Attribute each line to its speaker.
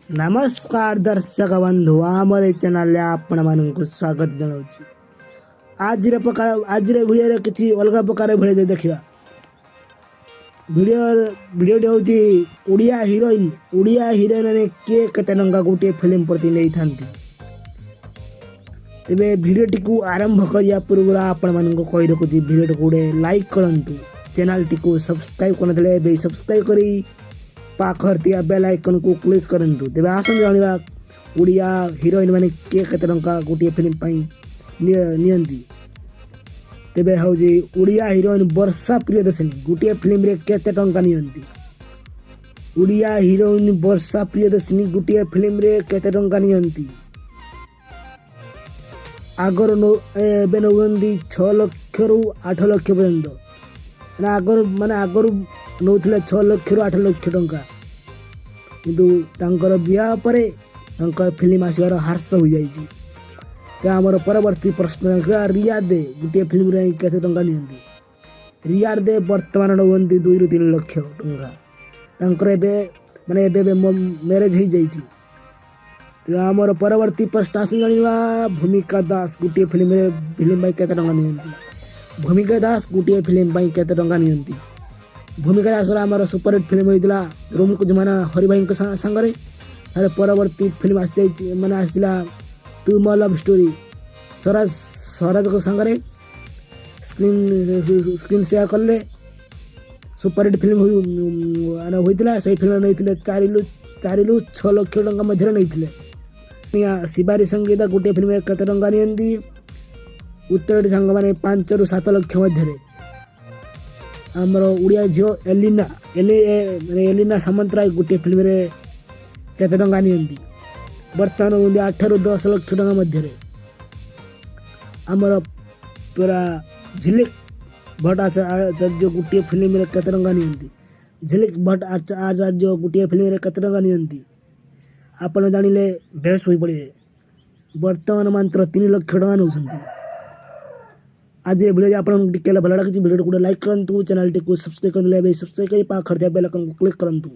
Speaker 1: नमस्कार दर्शक बंधु आमर चैनल आपण मानक स्वागत जनाऊँ। आज भिडियो किसी अलग प्रकार भिडियो देखा भिडियो हूँ ओडिया हिरोइन ने किए केते टंका गोटे फिल्म प्रति नहीं था। तेरे भिडियोटी को आरंभ करने पूर्व आपण मानक कही रखुची भिडियो गोटे लाइक करंतु, चैनल टी को सब्सक्राइब करते सब्सक्राइब करी पाखर थिया बेल आइकन को क्लिक करंतु। तेरे आसन जानिबा ओडिया हिरोइन माने के केते टंका गोटे फिल्म पई नियंती। तेबे हौजी ओडिया हिरोइन वर्षा प्रियदर्शिनी गोटे फिल्म रे केते टंका नियंती। ओडिया हिरोइन वर्षा प्रियदर्शिनी गोटे फिल्म रे केते टंका नियंती। आगर एबे नौंदी 6 लाख रु 8 लाख पर्यंत आगर नौथिले 6 लाख रु 8 लाख टंका किंतु तांकर बिया परे तांकर फिल्म आसीबार हार्स हो जाइछि। ते हमर परवर्ती प्रश्न रिया दे गोटे फिल्म रे केते टंका नियंती। रिया दे वर्तमान नौंदी 2 रु 3 लाख टंका। तांकर एबे मैरिज हो जाइछि। तो हमर परवर्ती प्रश्न आसी जानिबा भूमिका दास गोटे फिल्म बाई केते टंका नियंती। भूमिका दास गोटे फिल्म बाई केते टंका नियंती। भूमिका दास आमर सुपरहिट फिल्म होता रोम को जमाना हरि भाई सांगरे तार परवर्ती फिल्म आसला तू मो लव स्टोरी स्वराज को सांगरे स्क्रीन शेयर कले सुपरहिट फिल्म होता से फिल्म नहीं 4 रु 6 लाख टंका मध्य नहीं। शिवारी संगीत गोटे फिल्म केते टंका नियंती। उत्तर सांग मैंने 5 रु 7 लाख मध्य आमर ओडिया झील एलिना सामंतराय गोटे फिल्म रे केते टंका नियंती। बर्तमान 8 रु 10 लाख टंका मध्य आमर पूरा झिलिक भट्ट आचार्य गोटे फिल्म रे केते टंका नियंती। झिलिक भट्ट आचार्य गोटे फिल्म रे केते टंका नियंती आपण जानिले बेस होई पड़े। बर्तमान मात्र 3 लाख टंका नौछंती। आज ये वीडियो आपन टिके भल लगे वीडियो को लाइक करंतु, चैनल टी को सब्सक्राइब कर ले सब्सक्राइब करी पाखर बेल आइकन को क्लिक करंतु।